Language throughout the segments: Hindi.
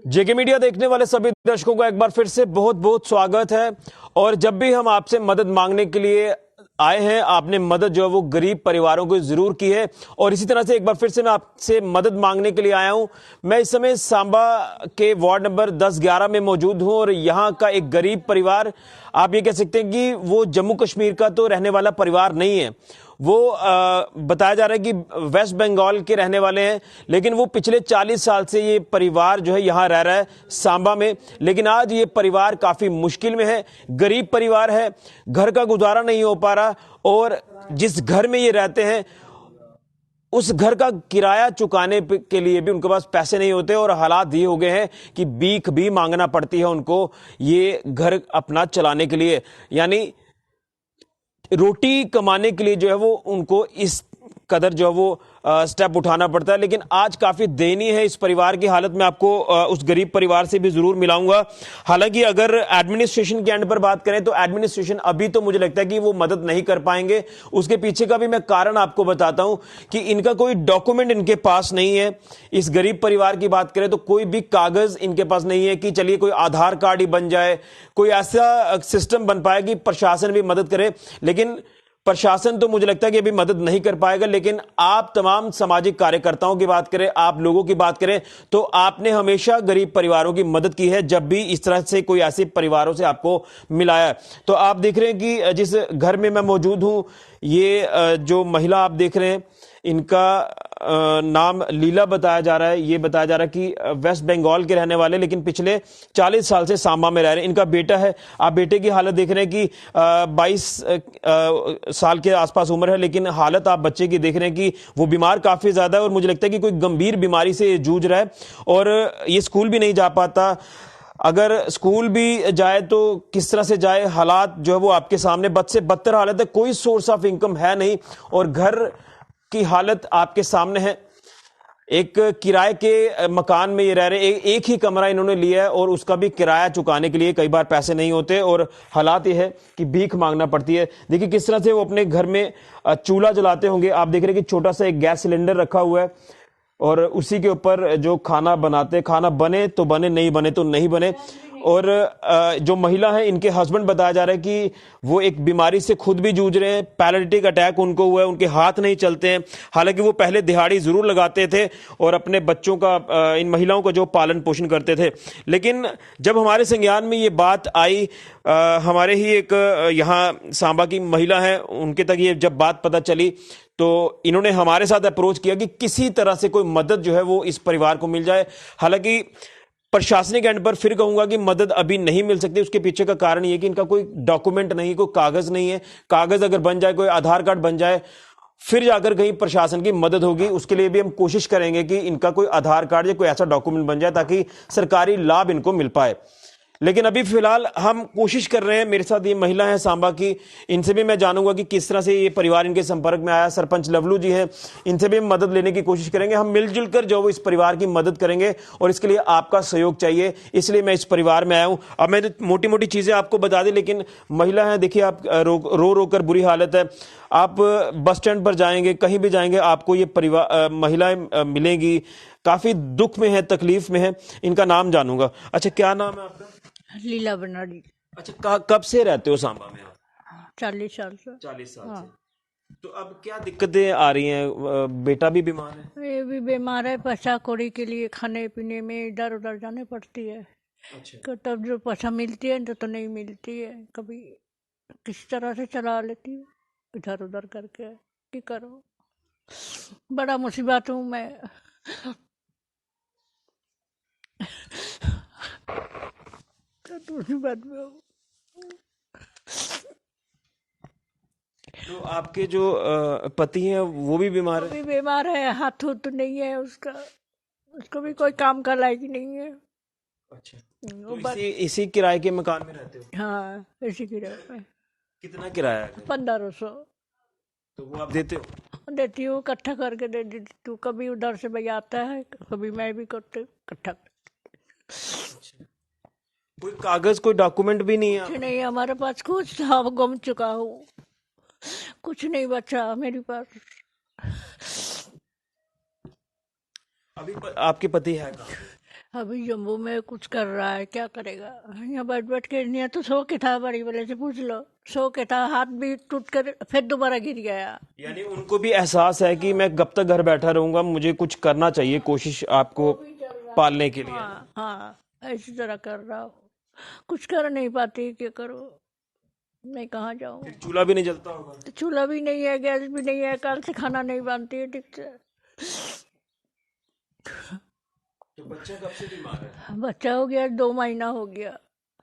जेके मीडिया देखने वाले सभी दर्शकों को एक बार फिर से बहुत बहुत स्वागत है। और जब भी हम आपसे मदद मांगने के लिए आए हैं, आपने मदद जो है वो गरीब परिवारों को जरूर की है। और इसी तरह से एक बार फिर से मैं आपसे मदद मांगने के लिए आया हूं। मैं इस समय सांबा के वार्ड नंबर 10-11 में मौजूद हूं और यहां का एक गरीब परिवार, आप ये कह सकते हैं कि वो जम्मू कश्मीर का तो रहने वाला परिवार नहीं है, वो बताया जा रहा है कि वेस्ट बंगाल के रहने वाले हैं। लेकिन वो पिछले 40 साल से ये परिवार जो है यहाँ रह रहा है सांबा में। लेकिन आज ये परिवार काफी मुश्किल में है, गरीब परिवार है, घर का गुजारा नहीं हो पा रहा। और जिस घर में ये रहते हैं उस घर का किराया चुकाने के लिए भी उनके पास पैसे नहीं होते और हालात ये हो गए हैं कि भीख भी मांगना पड़ती है उनको ये घर अपना चलाने के लिए। यानी रोटी कमाने के लिए जो है वो उनको इस कदर जो है वो स्टेप उठाना पड़ता है। लेकिन आज काफी दयनीय है इस परिवार की हालत। मैं आपको उस गरीब परिवार से भी जरूर मिलाऊंगा। हालांकि अगर एडमिनिस्ट्रेशन के एंड पर बात करें तो एडमिनिस्ट्रेशन अभी तो मुझे लगता है कि वो मदद नहीं कर पाएंगे। उसके पीछे का भी मैं कारण आपको बताता हूं कि इनका कोई डॉक्यूमेंट इनके पास नहीं है। इस गरीब परिवार की बात करें तो कोई भी कागज इनके पास नहीं है कि चलिए कोई आधार कार्ड ही बन जाए, कोई ऐसा सिस्टम बन पाए कि प्रशासन भी मदद करे। लेकिन प्रशासन तो मुझे लगता है कि अभी मदद नहीं कर पाएगा। लेकिन आप तमाम सामाजिक कार्यकर्ताओं की बात करें, आप लोगों की बात करें, तो आपने हमेशा गरीब परिवारों की मदद की है जब भी इस तरह से कोई ऐसे परिवारों से आपको मिलाया। तो आप देख रहे हैं कि जिस घर में मैं मौजूद हूं, ये जो महिला आप देख रहे हैं, इनका नाम लीला बताया जा रहा है। ये बताया जा रहा है कि वेस्ट बंगाल के रहने वाले, लेकिन पिछले 40 साल से सांबा में रह रहे हैं। इनका बेटा है, आप बेटे की हालत देख रहे हैं कि 22 साल के आसपास उम्र है, लेकिन हालत आप बच्चे की देख रहे हैं कि वो बीमार काफी ज्यादा है और मुझे लगता है कि कोई गंभीर बीमारी से जूझ रहा है और ये स्कूल भी नहीं जा पाता। अगर स्कूल भी जाए तो किस तरह से जाए, हालात जो है वो आपके सामने बद से बदतर हालत है। कोई सोर्स ऑफ इनकम है नहीं और घर की हालत आपके सामने है। एक किराए के मकान में ये रह रहे, एक ही कमरा इन्होंने लिया है और उसका भी किराया चुकाने के लिए कई बार पैसे नहीं होते और हालात ये है कि भीख मांगना पड़ती है। देखिए किस तरह से वो अपने घर में चूल्हा जलाते होंगे। आप देख रहे हैं कि छोटा सा एक गैस सिलेंडर रखा हुआ है और उसी के ऊपर जो खाना बनाते, खाना बने तो बने, नहीं बने तो नहीं बने। और जो महिला है, इनके हस्बैंड बताया जा रहा है कि वो एक बीमारी से खुद भी जूझ रहे हैं, पैरालिटिक अटैक उनको हुआ है, उनके हाथ नहीं चलते हैं। हालांकि वो पहले दिहाड़ी जरूर लगाते थे और अपने बच्चों का, इन महिलाओं का जो पालन पोषण करते थे। लेकिन जब हमारे संज्ञान में ये बात आई, हमारे ही एक यहाँ सांबा की महिला है, उनके तक ये जब बात पता चली तो इन्होंने हमारे साथ अप्रोच किया कि किसी तरह से कोई मदद जो है वो इस परिवार को मिल जाए। हालांकि प्रशासनिक एंड पर फिर कहूंगा कि मदद अभी नहीं मिल सकती। उसके पीछे का कारण यह कि इनका कोई डॉक्यूमेंट नहीं, कोई कागज नहीं है। कागज अगर बन जाए, कोई आधार कार्ड बन जाए, फिर जाकर कहीं प्रशासन की मदद होगी। उसके लिए भी हम कोशिश करेंगे कि इनका कोई आधार कार्ड या कोई ऐसा डॉक्यूमेंट बन जाए ताकि सरकारी लाभ इनको मिल पाए। लेकिन अभी फिलहाल हम कोशिश कर रहे हैं। मेरे साथ ये महिला है सांबा की, इनसे भी मैं जानूंगा कि किस तरह से ये परिवार इनके संपर्क में आया। सरपंच लवलू जी हैं, इनसे भी मदद लेने की कोशिश करेंगे। हम मिलजुल कर जो वो इस परिवार की मदद करेंगे और इसके लिए आपका सहयोग चाहिए, इसलिए मैं इस परिवार में आया हूं। अब मैं मोटी मोटी चीजें आपको बता दें, लेकिन महिला है, देखिए आप रो रो कर बुरी हालत है। आप बस स्टैंड पर जाएंगे, कहीं भी जाएंगे, आपको ये परिवार महिलाएं मिलेंगी, काफी दुख में है, तकलीफ में है। इनका नाम जानूंगा। अच्छा, क्या नाम है आपका? लीला बनाड़ी। अच्छा, कब से रहते हो सांबा में आप? 40 साल से। 40 साल हाँ। से। तो अब क्या दिक्कतें आ रही हैं? बेटा भी बीमार है? ये भी बीमार है, पैसा कौड़ी के लिए खाने पीने में इधर उधर जाने पड़ती है। अच्छा। तब जो पैसा मिलती है तो नहीं मिलती है, कभी किस तरह से चला लेती हूँ इधर उधर करके। क्या करो, बड़ा मुसीबत हूँ मैं। मुसीबत में हूँ। तो आपके जो पति हैं वो भी बीमार है? भी बीमार है, हाथ तो नहीं है उसका, उसको भी कोई काम का लायक नहीं है। अच्छा, तो इसी किराए के मकान में रहते हो? हाँ, इसी किराए पे। कितना किराया है? 1500। तो वो आप देते हो? देती हूँ, इकट्ठा करके दे देती हूँ। कभी उधर से भैया आता है, कभी मैं भी करती हूँ इकट्ठा। अच्छा। कोई कागज, कोई डॉक्यूमेंट भी नहीं है? कुछ नहीं हमारे पास, कुछ था गुम चुका हूँ, कुछ नहीं बचा मेरे पास। अभी आपके पति है कहाँ? अभी जम्मू में कुछ कर रहा है, क्या करेगा। यहाँ बैठ बैठ के, यहाँ तो सो के था, बड़ी वाले से पूछ लो, सो के था, हाथ भी टूट कर फिर दोबारा गिर गया। यानी उनको भी एहसास है कि मैं कब तक घर बैठा रहूंगा, मुझे कुछ करना चाहिए, कोशिश आपको पालने के लिए। हाँ हाँ, ऐसी तरह कर रहा हूँ, कुछ कर नहीं पाती, क्या करो, मैं कहाँ जाऊँ। फिर चूल्हा भी नहीं जलता होगा? तो चूल्हा भी नहीं है, गैस भी नहीं है, कल से खाना नहीं बनती है ठीक से। तो बच्चा कब से बीमार है? बच्चा हो गया 2 महीना हो गया।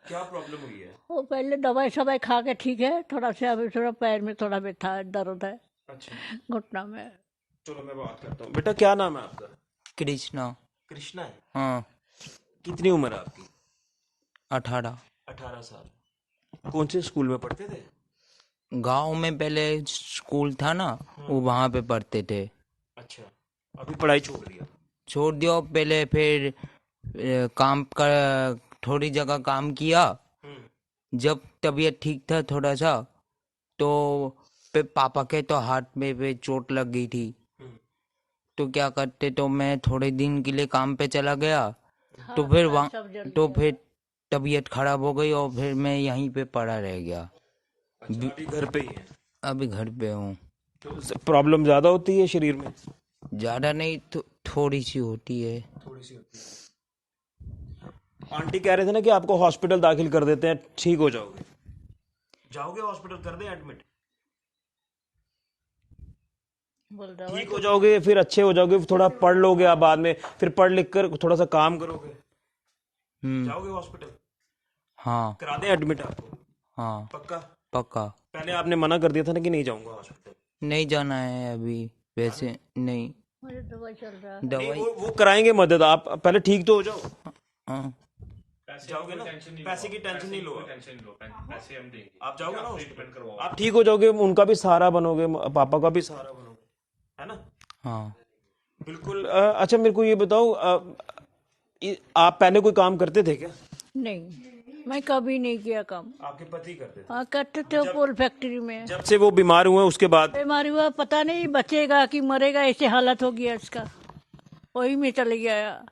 क्या प्रॉब्लम हुई है? वो पहले दवाई सवाई खा के ठीक है, थोड़ा सा अभी थोड़ा पैर में थोड़ा व्यथा है, दर्द है अच्छा, घुटना में। चलो मैं बात करता हूँ। बेटा क्या नाम है आपका? कृष्णा। कृष्णा है। हाँ, कितनी उम्र है आपकी? 18। 18 साल। कौन से स्कूल में पढ़ते थे? गांव में पहले स्कूल था ना, वो वहाँ पे पढ़ते थे। अच्छा, अभी पढ़ाई छोड़ दिया? छोड़ दिया पहले, फिर काम का थोड़ी जगह काम किया। जब तबीयत ठीक था थोड़ा सा, तो पे पापा के तो हाथ में पे चोट लग गई थी। तो क्या करते, तो मैं थोड़े दिन के लिए काम पे चला गया। तो फिर वहाँ तो फिर तबीयत खराब हो गई और फिर मैं यहीं पे पड़ा रह गया। अच्छा, अभी घर पे ही है? अभी घर पे हूँ। तो प्रॉब्लम ज्यादा होती है शरीर में? ज्यादा नहीं, तो थोड़ी सी होती है। थोड़ी सी होती है। आंटी कह रहे थे ना कि आपको हॉस्पिटल दाखिल कर देते हैं, ठीक हो जाओगे? जाओगे हॉस्पिटल, कर दें एडमिट? बोल रहा ठीक हो जाओगे, फिर अच्छे हो जाओगे, थोड़ा पढ़ लोगे आप बाद में, फिर पढ़ लिख कर थोड़ा सा काम करोगे, जाओगे हॉस्पिटल? हाँ करा दें एडमिट आपको? हाँ, पक्का? पक्का। पहले आपने मना कर दिया था ना कि नहीं जाऊंगा हॉस्पिटल। नहीं जाना है अभी, वैसे नहीं। मुझे दवाई चल रहा है। दवाई वो कराएंगे मदद, आप पहले ठीक तो हो जाओ। हाँ, जाओगे ना? पैसे की टेंशन नहीं लो, पैसे हम देंगे, आप जाओगे ना ट्रीटमेंट हॉस्पिटल, करवाओ। आप ठीक हो जाओगे, उनका भी सहारा बनोगे, पापा का भी सहारा बनोगे, है ना? हाँ। बिल्कुल। अच्छा मेरे को ये बताओ, आप पहले कोई काम करते थे क्या? नहीं, मैं कभी नहीं किया काम। आपके पति करते थे? हाँ करते थे, फूल फैक्ट्री में। जब से वो बीमार हुए उसके बाद? बीमारी हुआ, पता नहीं बचेगा कि मरेगा, ऐसे हालत हो गया इसका, वही में चले गया,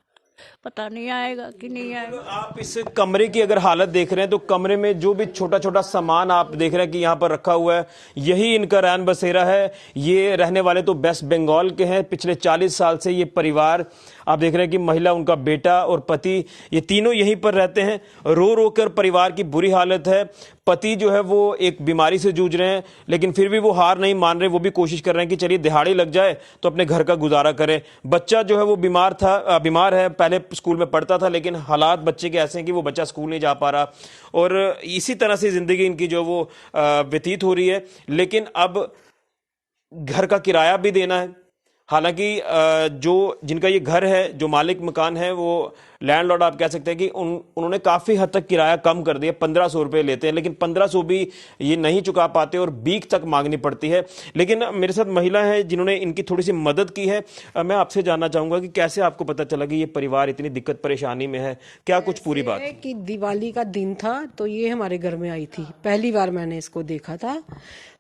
पता नहीं आएगा कि नहीं आएगा। आप इस कमरे की अगर हालत देख रहे हैं, तो कमरे में जो भी छोटा छोटा सामान आप देख रहे हैं कि यहाँ पर रखा हुआ है, यही इनका रैन बसेरा है। ये रहने वाले तो वेस्ट बंगाल के हैं। पिछले 40 साल से ये परिवार, आप देख रहे हैं कि महिला, उनका बेटा और पति, ये तीनों यहीं पर रहते हैं। रो रो कर परिवार की बुरी हालत है। पति जो है वो एक बीमारी से जूझ रहे हैं, लेकिन फिर भी वो हार नहीं मान रहे, वो भी कोशिश कर रहे हैं कि चलिए दिहाड़ी लग जाए तो अपने घर का गुजारा करें। बच्चा जो है वो बीमार है, पहले स्कूल में पढ़ता था, लेकिन हालात बच्चे के ऐसे हैं कि वो बच्चा स्कूल नहीं जा पा रहा, और इसी तरह से जिंदगी इनकी जो वो व्यतीत हो रही है। लेकिन अब घर का किराया भी देना है। हालांकि जो जिनका ये घर है, जो मालिक मकान है, वो लैंडलॉर्ड आप कह सकते हैं कि उन्होंने काफी हद तक किराया कम कर दिया, 1500 रुपए लेते हैं, लेकिन 1500 भी ये नहीं चुका पाते और बीक तक मांगनी पड़ती है। लेकिन मेरे साथ महिला है जिन्होंने इनकी थोड़ी सी मदद की है। मैं आपसे जानना चाहूंगा कि कैसे आपको पता चला कि ये परिवार इतनी दिक्कत परेशानी में है, क्या कुछ पूरी बात? कि दिवाली का दिन था तो ये हमारे घर में आई थी, पहली बार मैंने इसको देखा था।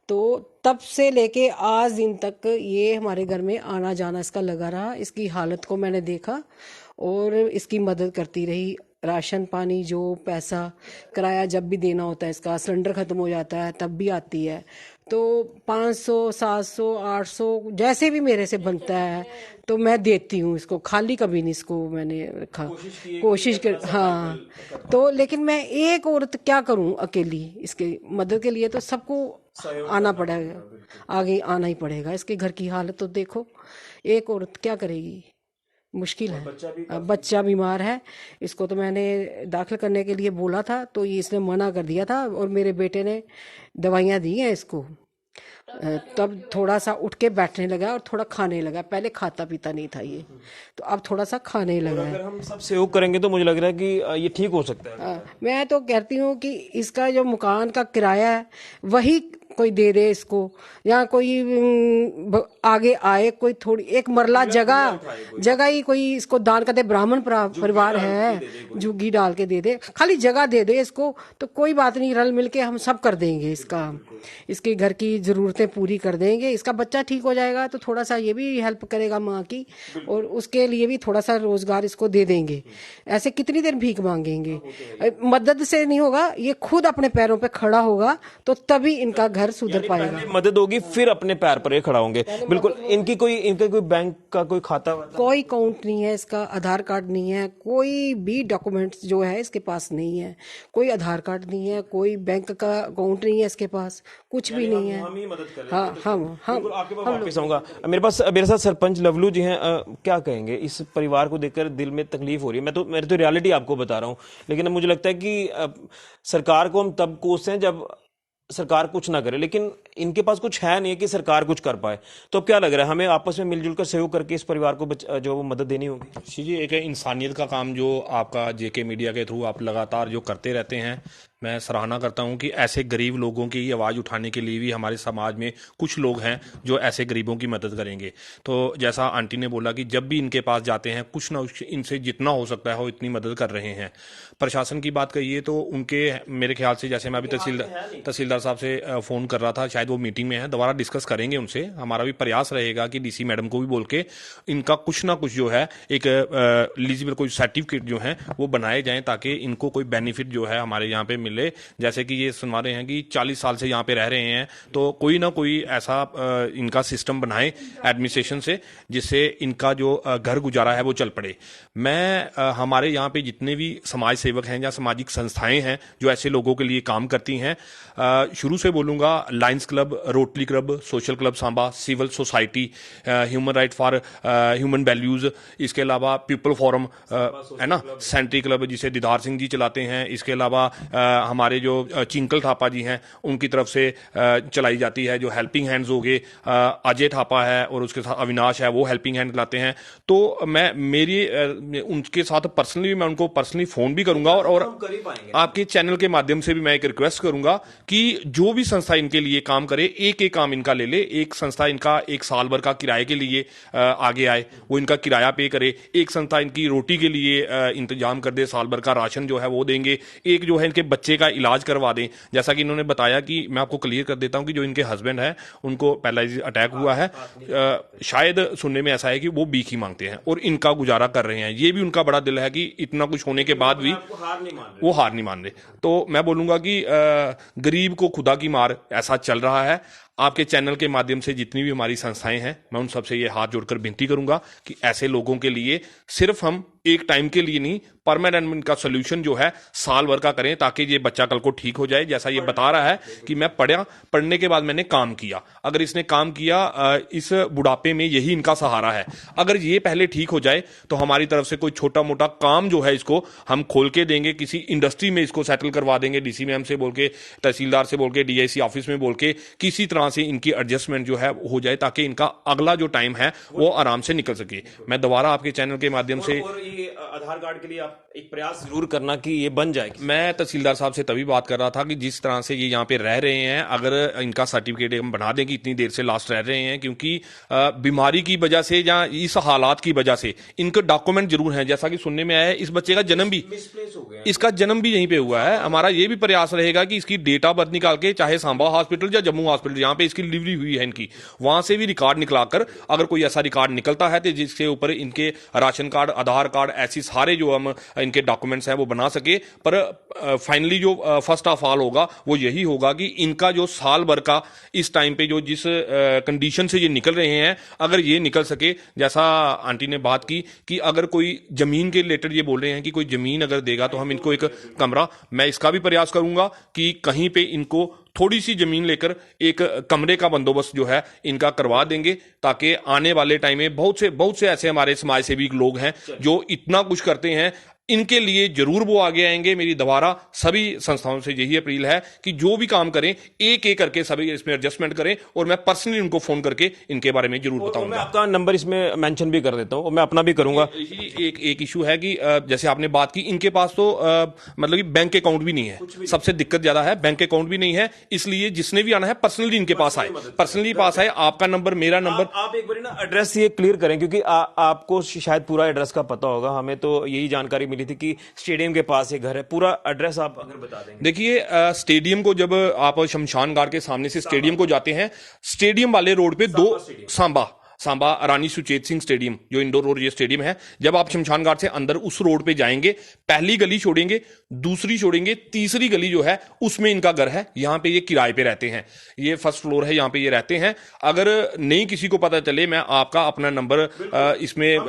तो तब से लेके आज दिन तक ये हमारे घर में आना जाना इसका लगा रहा। इसकी हालत को मैंने देखा और इसकी मदद करती रही। राशन पानी, जो पैसा किराया जब भी देना होता है, इसका सिलेंडर खत्म हो जाता है तब भी आती है। तो 500, 700, 800 जैसे भी मेरे से बनता है तो मैं देती हूँ इसको, खाली कभी नहीं इसको मैंने रखा। कोशिश कर, हाँ। तो लेकिन मैं एक औरत क्या करूँ अकेली, इसके मदद के लिए तो सबको आना पड़ेगा, आगे आना ही पड़ेगा। इसके घर की हालत तो देखो, एक औरत क्या करेगी, मुश्किल है। बच्चा बीमार है, इसको तो मैंने दाखिल करने के लिए बोला था तो ये इसने मना कर दिया था, और मेरे बेटे ने दवाइयाँ दी हैं इसको। तब थोड़ा सा उठ के बैठने लगा और थोड़ा खाने लगा। पहले खाता पीता नहीं था ये, तो अब थोड़ा सा खाने लगा है। अगर हम सब सहयोग करेंगे तो मुझे लग रहा है कि ये ठीक हो सकता है। मैं तो कहती हूँ कि इसका जो मकान का किराया है वही कोई दे दे इसको, या कोई आगे आए, कोई थोड़ी एक मरला जगह ही कोई इसको दान कर दे। ब्राह्मण परिवार है, झुग्गी डाल के दे दे, खाली जगह दे दे इसको, तो कोई बात नहीं, रल मिल के हम सब कर देंगे इसके घर की जरूरतें पूरी कर देंगे। इसका बच्चा ठीक हो जाएगा तो थोड़ा सा ये भी हेल्प करेगा माँ की, और उसके लिए भी थोड़ा सा रोजगार इसको दे देंगे। ऐसे कितनी देर भीख मांगेंगे? मदद से नहीं होगा, ये खुद अपने पैरों पे खड़ा होगा तो तभी इनका घर सुधर पाएगा। मदद होगी फिर अपने पैर पर ये खड़ा होंगे। बिल्कुल। इनका कोई बैंक का कोई खाता कोई अकाउंट नहीं है इसका, आधार कार्ड नहीं है, कोई भी डॉक्यूमेंट्स जो है इसके पास नहीं है, कोई आधार कार्ड नहीं है, कोई बैंक का अकाउंट नहीं है इसके पास, कुछ भी नहीं है। हम ही मदद करें। हाँ, हम आपके पास वापस आऊंगा। मेरे साथ सरपंच लवलू जी हैं। क्या कहेंगे? इस परिवार को देखकर दिल में तकलीफ हो रही है। मेरी तो रियलिटी आपको बता रहा हूँ, लेकिन मुझे लगता है कि सरकार को हम तब कोसते हैं जब सरकार कुछ ना करे, लेकिन इनके पास कुछ है नहीं कि सरकार कुछ कर पाए। तो अब क्या लग रहा है, हमें आपस में मिलजुल कर सहयोग करके इस परिवार को जो वो मदद देनी होगी? जी, एक इंसानियत का काम जो आपका जेके मीडिया के थ्रू आप लगातार जो करते रहते हैं, मैं सराहना करता हूं कि ऐसे गरीब लोगों की आवाज़ उठाने के लिए भी हमारे समाज में कुछ लोग हैं जो ऐसे गरीबों की मदद करेंगे। तो जैसा आंटी ने बोला कि जब भी इनके पास जाते हैं कुछ ना कुछ इनसे जितना हो सकता है वो इतनी मदद कर रहे हैं। प्रशासन की बात कहिए तो उनके, मेरे ख्याल से, जैसे मैं अभी तहसीलदार साहब से फ़ोन कर रहा था, शायद वो मीटिंग में है, दोबारा डिस्कस करेंगे उनसे। हमारा भी प्रयास रहेगा कि डीसी मैडम को भी बोल के इनका कुछ ना कुछ जो है एक एलिजिबल कोई सर्टिफिकेट जो है वो बनाए जाएं, ताकि इनको कोई बेनिफिट जो है हमारे यहाँ पे मिले। जैसे कि ये सुनवा रहे हैं कि 40 साल से यहाँ पे रह रहे हैं, तो कोई ना कोई ऐसा इनका सिस्टम बनाए एडमिनिस्ट्रेशन से, जिससे इनका जो घर गुजारा है वो चल पड़े। मैं हमारे यहाँ पे जितने भी समाज सेवक हैं या सामाजिक संस्थाएं हैं जो ऐसे लोगों के लिए काम करती हैं, शुरू से बोलूँगा, Lions Club, Rotary Club, social club Samba, civil society, human right for human values, इसके अलावा पीपल फोरम है ना, सेंट्री क्लब जिसे दीदार सिंह जी चलाते हैं, इसके अलावा हमारे जो चिंकल थापा जी हैं उनकी तरफ से चलाई जाती है, जो हेल्पिंग हैंड्स हो गए, अजय थापा है और उसके साथ अविनाश है, वो हेल्पिंग हैंड लाते हैं। तो मैं उनके साथ पर्सनली, मैं उनको पर्सनली फ़ोन भी करूंगा, और आपके चैनल के माध्यम से भी मैं एक रिक्वेस्ट करूंगा कि जो भी संस्था इनके लिए काम करे, एक काम इनका ले ले। एक संस्था इनका 1 साल भर का किराए के लिए आगे आए, वो इनका किराया पे करे। एक संस्था इनकी रोटी के लिए इंतजाम कर दे, साल भर का राशन जो है वो देंगे। एक जो है इनके बच्चे का इलाज करवा दें। जैसा कि इन्होंने बताया कि, मैं आपको क्लियर कर देता हूं कि जो इनके हस्बैंड है उनको पैरालिसिस अटैक हुआ है, शायद सुनने में ऐसा है कि वो भीख ही मांगते हैं और इनका गुजारा कर रहे हैं। ये भी उनका बड़ा दिल है कि इतना कुछ होने के बाद भी वो हार नहीं मान रहे। तो मैं बोलूंगा कि गरीब को खुदा की मार, ऐसा चल रहा है। आपके चैनल के माध्यम से जितनी भी हमारी संस्थाएं हैं, मैं उन सबसे ये हाथ जोड़कर विनती करूंगा कि ऐसे लोगों के लिए सिर्फ हम एक टाइम के लिए नहीं, परमानेंट इनका सोल्यूशन जो है साल भर का करें, ताकि ये बच्चा कल को ठीक हो जाए। जैसा ये बता रहा है कि मैं पढ़ने के बाद मैंने काम किया, अगर इसने काम किया, इस बुढ़ापे में यही इनका सहारा है। अगर ये पहले ठीक हो जाए तो हमारी तरफ से कोई छोटा मोटा काम जो है इसको हम खोल के देंगे, किसी इंडस्ट्री में इसको सेटल करवा देंगे, डीसी मैम से बोल के, तहसीलदार से बोल के, डीआईसी ऑफिस में बोल के, किसी तरह से इनकी एडजस्टमेंट जो है हो जाए, ताकि इनका अगला जो टाइम है वो आराम से निकल सके। मैं दोबारा आपके चैनल के माध्यम से, आधार कार्ड के लिए आप एक प्रयास जरूर करना कि ये बन जाए। मैं तहसीलदार साहब से तभी बात कर रहा था कि जिस तरह से ये यहाँ पे रह रहे हैं, अगर इनका सर्टिफिकेट हम बना दें कि इतनी देर से लास्ट रह रहे हैं, क्योंकि बीमारी की वजह से या इस हालात की वजह से इनके डॉक्यूमेंट जरूर हैं। जैसा कि सुनने में आया है, इस बच्चे का जन्म भी, इसका जन्म भी यहीं पे हुआ है। हमारा ये भी प्रयास रहेगा कि इसकी डेट ऑफ बर्थ निकाल के, चाहे सांबा हॉस्पिटल या जम्मू हॉस्पिटल जहाँ पे इसकी डिलीवरी हुई है इनकी, वहां से भी रिकॉर्ड निकलाकर, अगर कोई ऐसा रिकॉर्ड निकलता है तो जिसके ऊपर इनके राशन कार्ड, आधार कार्ड, ऐसी सारे जो हम इनके डॉक्यूमेंट्स हैं वो बना सके। पर फाइनली जो फर्स्ट ऑफ ऑल होगा वो यही होगा कि इनका जो साल भर का इस टाइम पे जो जिस कंडीशन से ये निकल रहे हैं, अगर ये निकल सके, जैसा आंटी ने बात की कि अगर कोई जमीन के रिलेटेड ये बोल रहे हैं कि कोई जमीन अगर देगा तो हम इनको एक कमरा, मैं इसका भी प्रयास करूंगा कि कहीं पे इनको थोड़ी सी जमीन लेकर एक कमरे का बंदोबस्त जो है इनका करवा देंगे, ताकि आने वाले टाइम में बहुत से ऐसे हमारे समाज सेवी लोग हैं जो इतना कुछ करते हैं। इनके लिए जरूर वो आगे आएंगे। मेरी दोबारा सभी संस्थाओं से यही अपील है कि जो भी काम करें एक एक करके सभी इसमें एडजस्टमेंट करें, और मैं पर्सनली उनको फोन करके इनके बारे में जरूर मैं बताऊंगा। आपका नंबर इसमें मेंशन भी कर देता हूँ और मैं अपना भी करूंगा। एक इशू है कि जैसे आपने बात की, इनके पास तो मतलब कि बैंक अकाउंट भी नहीं है। सबसे दिक्कत ज्यादा है, बैंक अकाउंट भी नहीं है। इसलिए जिसने भी आना है पर्सनली इनके पास आए, पर्सनली पास आए। आपका नंबर, मेरा नंबर। आप एक बार ना एड्रेस ये क्लियर करें, क्योंकि आपको शायद पूरा एड्रेस का पता होगा। हमें तो यही जानकारी मिली थी कि स्टेडियम के पास ये घर है। पूरा एड्रेस आप अगर बता देंगे। देखिए, स्टेडियम को जब आप शमशान घाट के सामने से स्टेडियम को जाते हैं, स्टेडियम वाले रोड पे दो सांबा रानी सुचेत सिंह स्टेडियम, जो इंडोर रोड ये स्टेडियम है। जब आप शमशान घाट से अंदर उस रोड पे जाएंगे, पहली गली छोड़ेंगे, दूसरी छोड़ेंगे, तीसरी गली जो है उसमें इनका घर है। यहां पे ये किराए पे रहते हैं। ये फर्स्ट फ्लोर है, यहां पे ये रहते हैं। अगर नहीं किसी को पता चले, मैं आपका अपना नंबर इसमें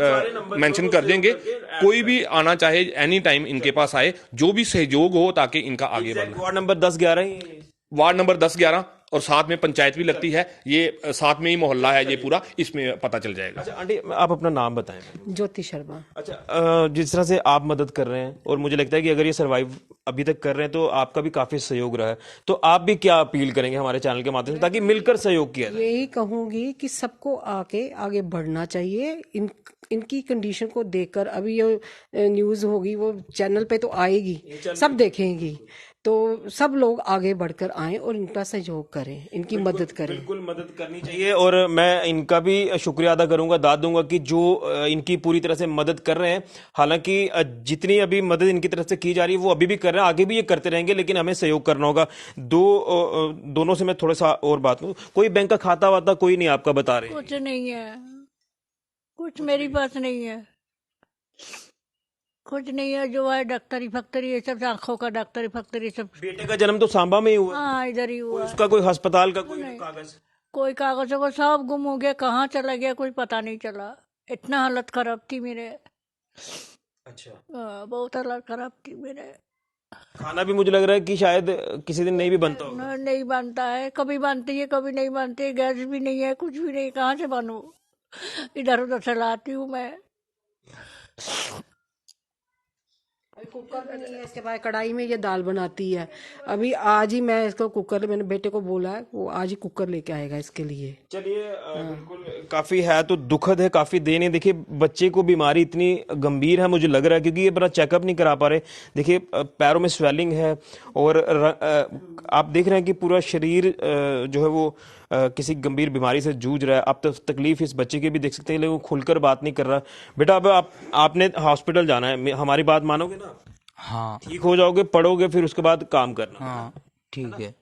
मेंशन कर देंगे। कोई भी आना चाहे एनी टाइम इनके पास आए, जो भी सहयोग हो ताकि इनका आगे बढ़े। वार्ड नंबर 10-11 वार्ड नंबर 10-11 और साथ में पंचायत भी लगती है। ये साथ में ही मोहल्ला है ये पूरा, इसमें पता चल जाएगा। अच्छा आंटी, आप अपना नाम बताएं। ज्योति शर्मा। अच्छा, जिस तरह से आप मदद कर रहे हैं और मुझे लगता है कि अगर ये सर्वाइव अभी तक कर रहे हैं तो आपका भी काफी सहयोग रहा है, तो आप भी क्या अपील करेंगे हमारे चैनल के माध्यम से ताकि मिलकर सहयोग किया जाए? यही कहूंगी कि सबको आगे बढ़ना चाहिए। इनकी कंडीशन को देखकर अभी ये न्यूज़ होगी, वो चैनल पे तो आएगी, सब देखेंगी। तो सब लोग आगे बढ़कर आएं और इनका सहयोग करें, इनकी मदद करें। बिल्कुल मदद करनी चाहिए। और मैं इनका भी शुक्रिया अदा करूंगा, दाद दूंगा कि जो इनकी पूरी तरह से मदद कर रहे हैं। हालांकि जितनी अभी मदद इनकी तरफ से की जा रही है वो अभी भी कर रहे हैं, आगे भी ये करते रहेंगे, लेकिन हमें सहयोग करना होगा। दोनों से मैं थोड़ा सा और बात करूं। कोई बैंक का खाता वाता कोई नहीं आपका बता रहे? कुछ नहीं है, कुछ मेरी पास नहीं है, कुछ नहीं है। जो है डॉक्टरी फैक्ट्री, ये सब आंखों का डॉक्टरी फैक्ट्री सब। बेटे का जन्म तो सांबा में ही हुआ? हाँ, इधर ही हुआ। उसका कोई अस्पताल का कोई कागज? कोई कागजों को सब गुम हो गया, कहाँ चला गया कोई पता नहीं चला। इतना हालत खराब थी मेरे। अच्छा। बहुत हालत खराब थी मेरे। खाना भी मुझे लग रहा है कि शायद किसी दिन नहीं भी बनता होगा। नहीं बनता है, कभी बनती है कभी नहीं बनती है। गैस भी नहीं है, कुछ भी नहीं, कहाँ से बनू। इधर उधर चलाती हूँ मैं। कुकर में नहीं है, इसके बाद कढ़ाई में ये दाल बनाती है। अभी आज ही मैं इसको कुकर, मैंने बेटे को बोला है वो आज ही कुकर लेके आएगा इसके लिए। चलिए, बिल्कुल काफी है तो दुखद है, काफी देर नहीं। देखिए, बच्चे को बीमारी इतनी गंभीर है मुझे लग रहा है, क्योंकि ये बड़ा चेकअप नहीं करा पा रहे। देखिए, पैरों में स्वेलिंग है और आप देख रहे हैं कि पूरा शरीर जो है वो किसी गंभीर बीमारी से जूझ रहा है। आप तो तकलीफ इस बच्चे की भी देख सकते हैं, लेकिन वो खुलकर बात नहीं कर रहा। बेटा, अब आपने हॉस्पिटल जाना है, हमारी बात मानोगे ना? हाँ ठीक हो जाओगे, पढ़ोगे, फिर उसके बाद काम करना। हाँ ठीक है,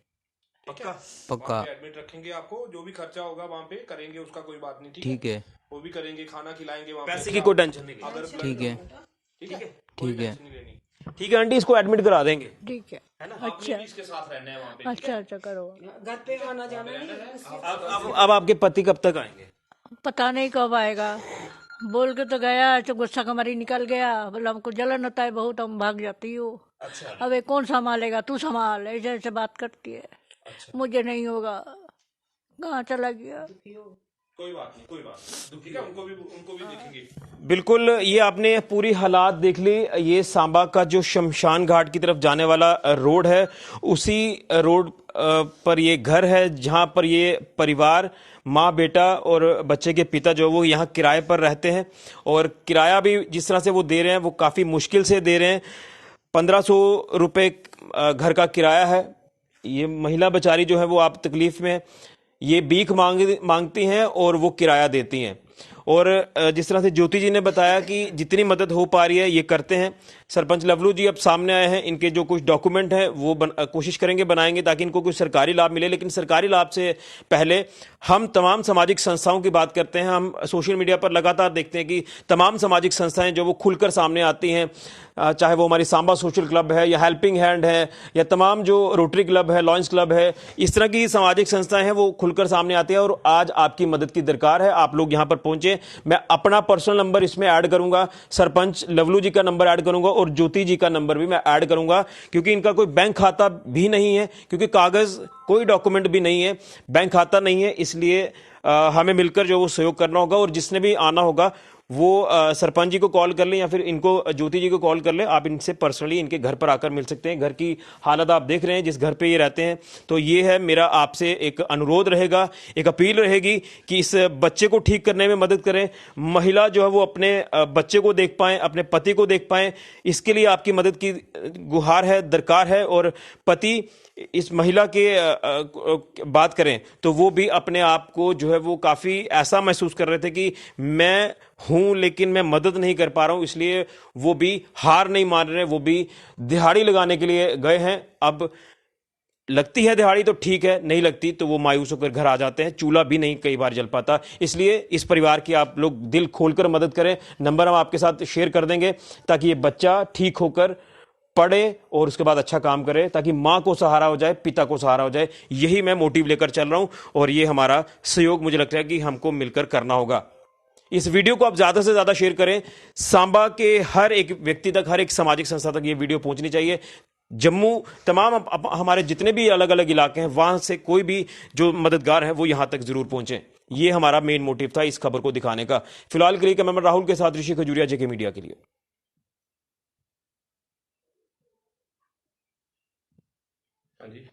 पक्का एडमिट रखेंगे आपको, जो भी खर्चा होगा वहाँ पे करेंगे, उसका कोई बात नहीं। ठीक है, वो भी करेंगे, खाना खिलाएंगे वहाँ पैसे की कोई टेंशन नहीं। ठीक है, ठीक है, ठीक है आंटी, इसको एडमिट करा देंगे। ठीक है। अच्छा, इसके साथ रहना है वहाँ पे। अच्छा अच्छा करो। घर पे आना जाना नहीं। अब आपके पति कब तक आएंगे? पता नहीं कब आएगा। बोल के तो गया, तो गुस्सा कमरी निकल गया। बोला हमको जलन होता है बहुत, हम भाग जाती हूँ। अच्छा। अब ये कौन संभालेगा, तू संभाल, ऐसे ऐसे बात करती है। अच्छा। मुझे नहीं होगा, कहाँ चला गया। कोई बात नहीं, कोई बात नहीं, ठीक है, उनको भी देखेंगे। बिल्कुल, ये आपने पूरी हालात देख ली। ये सांबा का जो शमशान घाट की तरफ जाने वाला रोड है, उसी रोड पर ये घर है जहां पर ये परिवार, माँ, बेटा और बच्चे के पिता जो वो यहाँ किराए पर रहते हैं। और किराया भी जिस तरह से वो दे रहे हैं वो काफ़ी मुश्किल से दे रहे हैं। 1500 रुपये घर का किराया है। ये महिला बेचारी जो है वो आप तकलीफ में, ये भीख मांगती हैं और वो किराया देती हैं। और जिस तरह से ज्योति जी ने बताया कि जितनी मदद हो पा रही है ये करते हैं। सरपंच लवलू जी अब सामने आए हैं, इनके जो कुछ डॉक्यूमेंट हैं वो कोशिश करेंगे बनाएंगे ताकि इनको कुछ सरकारी लाभ मिले। लेकिन सरकारी लाभ से पहले हम तमाम सामाजिक संस्थाओं की बात करते हैं। हम सोशल मीडिया पर लगातार देखते हैं कि तमाम सामाजिक संस्थाएं जो वो खुलकर सामने आती हैं, चाहे वो हमारी सांबा सोशल क्लब है या हेल्पिंग हैंड है या तमाम जो रोटरी क्लब है, लॉयंस क्लब है, इस तरह की सामाजिक संस्थाएं हैं वो खुलकर सामने आती है। और आज आपकी मदद की दरकार है, आप लोग यहां पर पहुंचे। मैं अपना पर्सनल नंबर इसमें ऐड करूंगा, सरपंच लवलू जी का नंबर ऐड करूंगा और ज्योति जी का नंबर भी मैं ऐड करूंगा, क्योंकि इनका कोई बैंक खाता भी नहीं है, क्योंकि कागज कोई डॉक्यूमेंट भी नहीं है, बैंक खाता नहीं है। इसलिए हमें मिलकर जो वो सहयोग करना होगा और जिसने भी आना होगा वो सरपंच जी को कॉल कर लें या फिर इनको ज्योति जी को कॉल कर लें। आप इनसे पर्सनली इनके घर पर आकर मिल सकते हैं। घर की हालत आप देख रहे हैं जिस घर पे ये रहते हैं। तो ये है मेरा आपसे एक अनुरोध रहेगा, एक अपील रहेगी कि इस बच्चे को ठीक करने में मदद करें। महिला जो है वो अपने बच्चे को देख पाए, अपने पति को देख पाए, इसके लिए आपकी मदद की गुहार है, दरकार है। और पति इस महिला के बात करें तो वो भी अपने आप को जो है वो काफी ऐसा महसूस कर रहे थे कि मैं हूं लेकिन मैं मदद नहीं कर पा रहा हूं, इसलिए वो भी हार नहीं मान रहे, वो भी दिहाड़ी लगाने के लिए गए हैं। अब लगती है दिहाड़ी तो ठीक है, नहीं लगती तो वो मायूस होकर घर आ जाते हैं। चूल्हा भी नहीं कई बार जल पाता। इसलिए इस परिवार की आप लोग दिल खोलकर मदद करें। नंबर हम आपके साथ शेयर कर देंगे ताकि ये बच्चा ठीक होकर पढ़े और उसके बाद अच्छा काम करे, ताकि मां को सहारा हो जाए, पिता को सहारा हो जाए। यही मैं मोटिव लेकर चल रहा हूं और ये हमारा सहयोग मुझे लगता है कि हमको मिलकर करना होगा। इस वीडियो को आप ज्यादा से ज्यादा शेयर करें। सांबा के हर एक व्यक्ति तक, हर एक सामाजिक संस्था तक ये वीडियो पहुंचनी चाहिए। जम्मू तमाम हमारे जितने भी अलग अलग इलाके हैं वहां से कोई भी जो मददगार है वो यहां तक जरूर पहुंचे। ये हमारा मेन मोटिव था इस खबर को दिखाने का। फिलहाल के लिए कैमरामैन राहुल के साथ ऋषि खजूरिया, जेके मीडिया के लिए। हाँ जी।